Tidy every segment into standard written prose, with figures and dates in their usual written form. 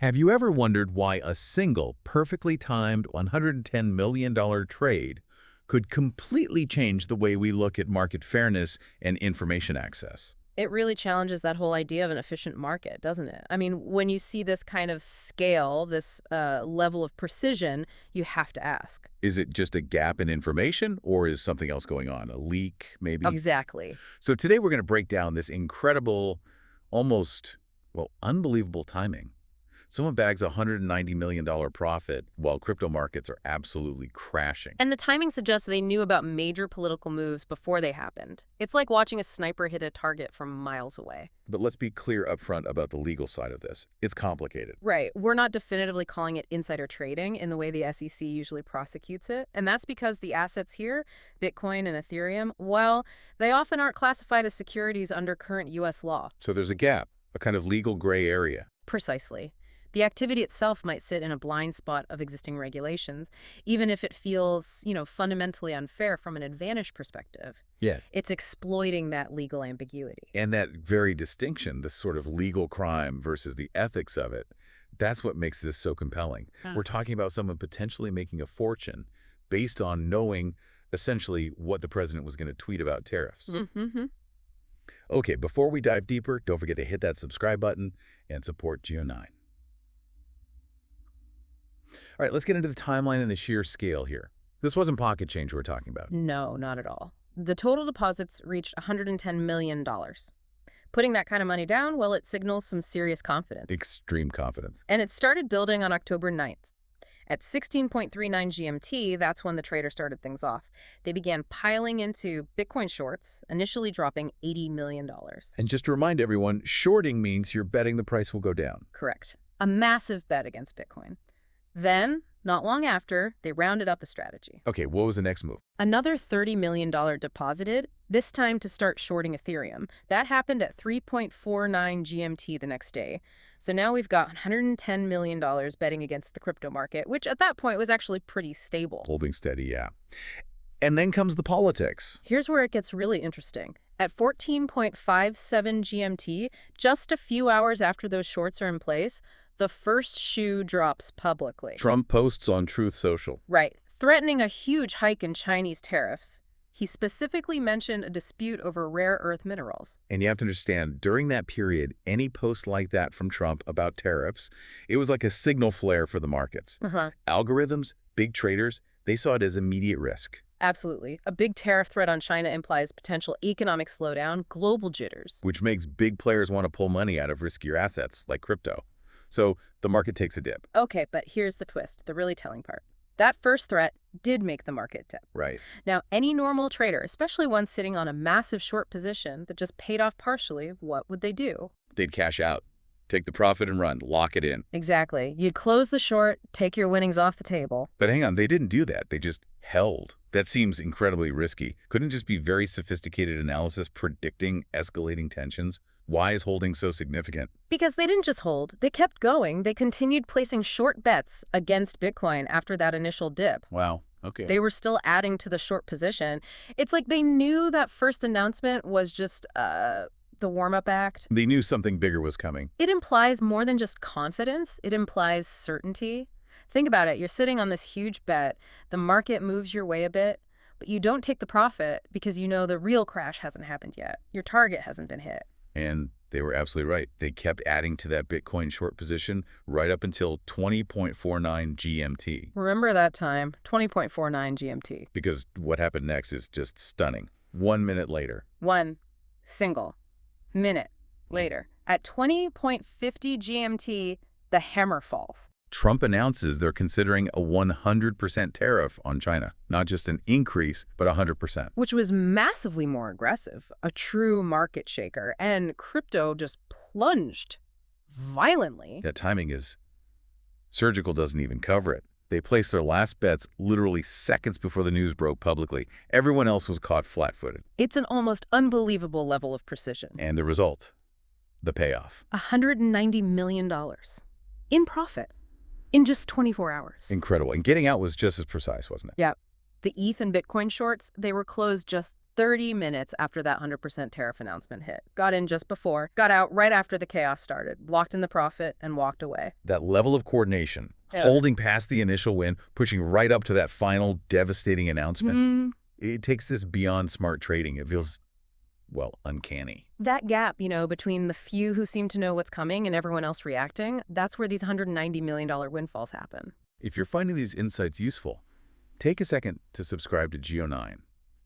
Have you ever wondered why a single, perfectly timed $110 million trade could completely change the way we look at market fairness and information access? It really challenges that whole idea of an efficient market, doesn't it? I mean, when you see this kind of scale, this level of precision, you have to ask. Is it just a gap in information, or is something else going on? A leak, maybe? Exactly. So today we're going to break down this incredible, almost, well, unbelievable timing. Someone bags a $190 million profit while crypto markets are absolutely crashing. And the timing suggests they knew about major political moves before they happened. It's like watching a sniper hit a target from miles away. But let's be clear up front about the legal side of this. It's complicated. Right. We're not definitively calling it insider trading in the way the SEC usually prosecutes it. And that's because the assets here, Bitcoin and Ethereum, well, they often aren't classified as securities under current U.S. law. So there's a gap, a kind of legal gray area. Precisely. The activity itself might sit in a blind spot of existing regulations, even if it feels, fundamentally unfair from an advantage perspective. Yeah. It's exploiting that legal ambiguity. And that very distinction, this sort of legal crime versus the ethics of it, that's what makes this so compelling. We're talking about someone potentially making a fortune based on knowing essentially what the president was going to tweet about tariffs. Mm-hmm. Okay, before we dive deeper, don't forget to hit that subscribe button and support Geo9. All right, let's get into the timeline and the sheer scale here. This wasn't pocket change we're talking about. No, not at all. The total deposits reached $110 million. Putting that kind of money down, well, it signals some serious confidence. Extreme confidence. And it started building on October 9th. At 16.39 GMT, that's when the trader started things off. They began piling into Bitcoin shorts, initially dropping $80 million. And just to remind everyone, shorting means you're betting the price will go down. Correct. A massive bet against Bitcoin. Then, not long after, they rounded out the strategy. Okay, what was the next move? Another $30 million deposited, this time to start shorting Ethereum. That happened at 3.49 GMT the next day. So now we've got $110 million betting against the crypto market, which at that point was actually pretty stable. Holding steady, yeah. And then comes the politics. Here's where it gets really interesting. At 14.57 GMT, just a few hours after those shorts are in place, the first shoe drops publicly. Trump posts on Truth Social. Right. Threatening a huge hike in Chinese tariffs. He specifically mentioned a dispute over rare earth minerals. And you have to understand, during that period, any post like that from Trump about tariffs, it was like a signal flare for the markets. Algorithms, big traders, they saw it as immediate risk. Absolutely. A big tariff threat on China implies potential economic slowdown, global jitters. Which makes big players want to pull money out of riskier assets like crypto. So the market takes a dip. Okay, but here's the twist, the really telling part. That first threat did make the market dip. Right. Now, any normal trader, especially one sitting on a massive short position that just paid off partially, what would they do? They'd cash out, take the profit and run, lock it in. Exactly. You'd close the short, take your winnings off the table. But hang on, they didn't do that. They just held. That seems incredibly risky. Couldn't it just be very sophisticated analysis predicting escalating tensions? Why is holding so significant? Because they didn't just hold, they kept going. They continued placing short bets against Bitcoin after that initial dip. Wow. Okay. They were still adding to the short position. It's like they knew that first announcement was just the warm-up act. They knew something bigger was coming. It implies more than just confidence. It implies certainty. Think about it. You're sitting on this huge bet. The market moves your way a bit, but you don't take the profit because you know the real crash hasn't happened yet. Your target hasn't been hit. And they were absolutely right. They kept adding to that Bitcoin short position right up until 20.49 GMT. Remember that time, 20.49 GMT. Because what happened next is just stunning. 1 minute later. One single minute later. At 20.50 GMT, the hammer falls. Trump announces they're considering a 100% tariff on China. Not just an increase, but 100%. Which was massively more aggressive, a true market shaker, and crypto just plunged violently. That timing is surgical, doesn't even cover it. They placed their last bets literally seconds before the news broke publicly. Everyone else was caught flat-footed. It's an almost unbelievable level of precision. And the result, the payoff. $190 million in profit. In just 24 hours. Incredible. And getting out was just as precise, wasn't it? Yeah. The ETH and Bitcoin shorts, they were closed just 30 minutes after that 100% tariff announcement hit. Got in just before, got out right after the chaos started, locked in the profit, and walked away. That level of coordination, Yeah. holding past the initial win, pushing right up to that final devastating announcement, it takes this beyond smart trading. It feels, well, uncanny. That gap, between the few who seem to know what's coming and everyone else reacting, that's where these $190 million windfalls happen. If you're finding these insights useful, take a second to subscribe to Geo9.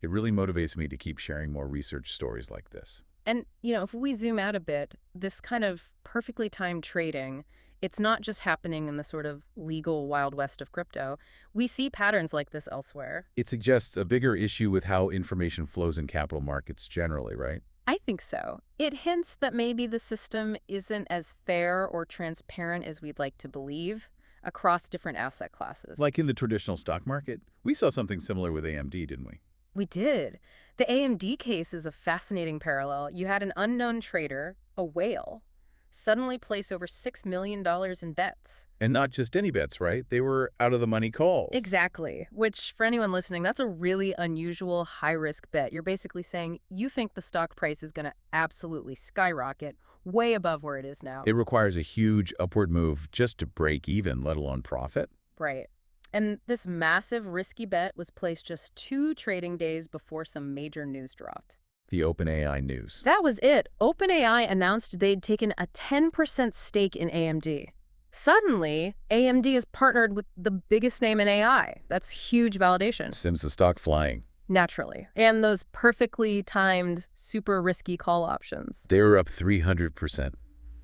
It really motivates me to keep sharing more research stories like this. And, if we zoom out a bit, this kind of perfectly timed trading, it's not just happening in the sort of legal Wild West of crypto. We see patterns like this elsewhere. It suggests a bigger issue with how information flows in capital markets generally, right? I think so. It hints that maybe the system isn't as fair or transparent as we'd like to believe across different asset classes. Like in the traditional stock market, we saw something similar with AMD, didn't we? We did. The AMD case is a fascinating parallel. You had an unknown trader, a whale, suddenly place over $6 million in bets. And not just any bets, right? They were out-of-the-money calls. Exactly. Which, for anyone listening, that's a really unusual high-risk bet. You're basically saying you think the stock price is going to absolutely skyrocket way above where it is now. It requires a huge upward move just to break even, let alone profit. Right. And this massive risky bet was placed just 2 trading days before some major news dropped. The OpenAI news. That was it. OpenAI announced they'd taken a 10% stake in AMD. Suddenly, AMD is partnered with the biggest name in AI. That's huge validation. Sends the stock flying. Naturally. And those perfectly timed, super risky call options. They were up 300%.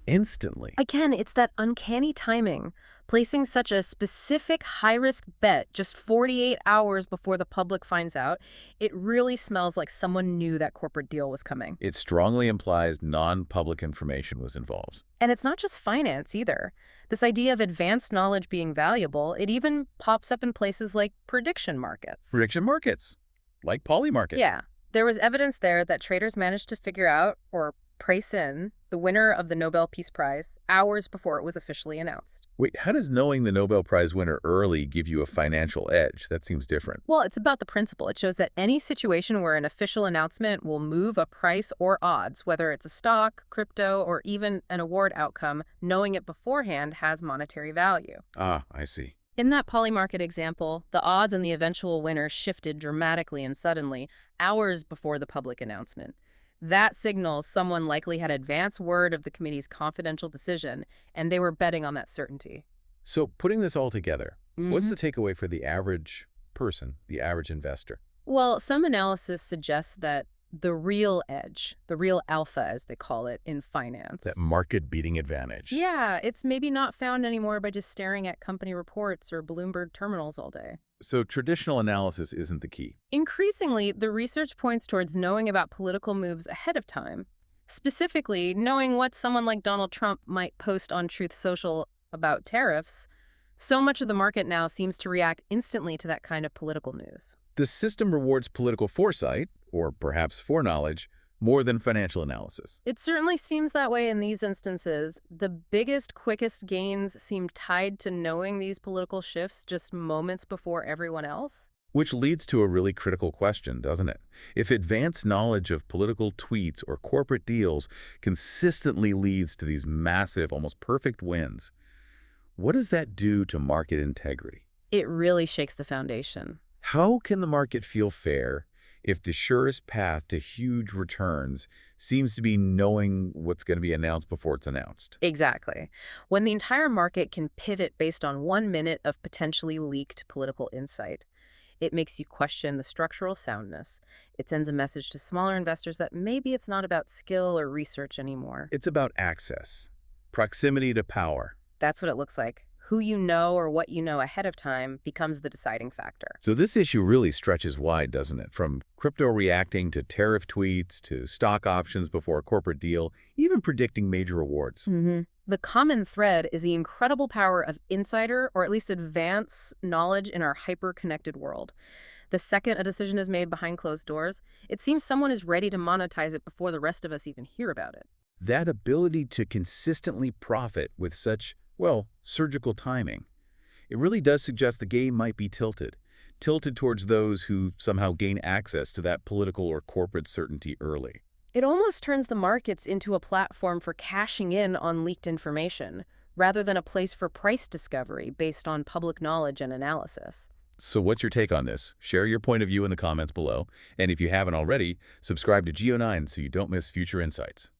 Instantly. Again, it's that uncanny timing. Placing such a specific high-risk bet just 48 hours before the public finds out, it really smells like someone knew that corporate deal was coming. It strongly implies non-public information was involved. And it's not just finance either. This idea of advanced knowledge being valuable, it even pops up in places like prediction markets. Prediction markets, like Polymarket. Yeah. There was evidence there that traders managed to figure out or price in the winner of the Nobel Peace Prize hours before it was officially announced. Wait, how does knowing the Nobel Prize winner early give you a financial edge? That seems different. Well, it's about the principle. It shows that any situation where an official announcement will move a price or odds, whether it's a stock, crypto, or even an award outcome, knowing it beforehand has monetary value. Ah, I see. In that Polymarket example, the odds and the eventual winner shifted dramatically and suddenly, hours before the public announcement. That signals someone likely had advance word of the committee's confidential decision, and they were betting on that certainty. So putting this all together, what's the takeaway for the average person, the average investor? Well, some analysis suggests that the real edge, the real alpha, as they call it in finance. That market-beating advantage. Yeah, it's maybe not found anymore by just staring at company reports or Bloomberg terminals all day. So traditional analysis isn't the key. Increasingly, the research points towards knowing about political moves ahead of time. Specifically, knowing what someone like Donald Trump might post on Truth Social about tariffs. So much of the market now seems to react instantly to that kind of political news. The system rewards political foresight, or perhaps foreknowledge, more than financial analysis. It certainly seems that way in these instances. The biggest, quickest gains seem tied to knowing these political shifts just moments before everyone else. Which leads to a really critical question, doesn't it? If advanced knowledge of political tweets or corporate deals consistently leads to these massive, almost perfect wins, what does that do to market integrity? It really shakes the foundation. How can the market feel fair if the surest path to huge returns seems to be knowing what's going to be announced before it's announced? Exactly. When the entire market can pivot based on 1 minute of potentially leaked political insight, it makes you question the structural soundness. It sends a message to smaller investors that maybe it's not about skill or research anymore. It's about access, proximity to power. That's what it looks like. Who you know or what you know ahead of time becomes the deciding factor. So this issue really stretches wide, doesn't it? From crypto reacting to tariff tweets to stock options before a corporate deal, even predicting major awards. The common thread is the incredible power of insider or at least advanced knowledge in our hyper-connected world. The second a decision is made behind closed doors, it seems someone is ready to monetize it before the rest of us even hear about it. That ability to consistently profit with such, well, surgical timing, it really does suggest the game might be tilted. tilted towards those who somehow gain access to that political or corporate certainty early. It almost turns the markets into a platform for cashing in on leaked information, rather than a place for price discovery based on public knowledge and analysis. So what's your take on this? Share your point of view in the comments below. And if you haven't already, subscribe to Geo9 so you don't miss future insights.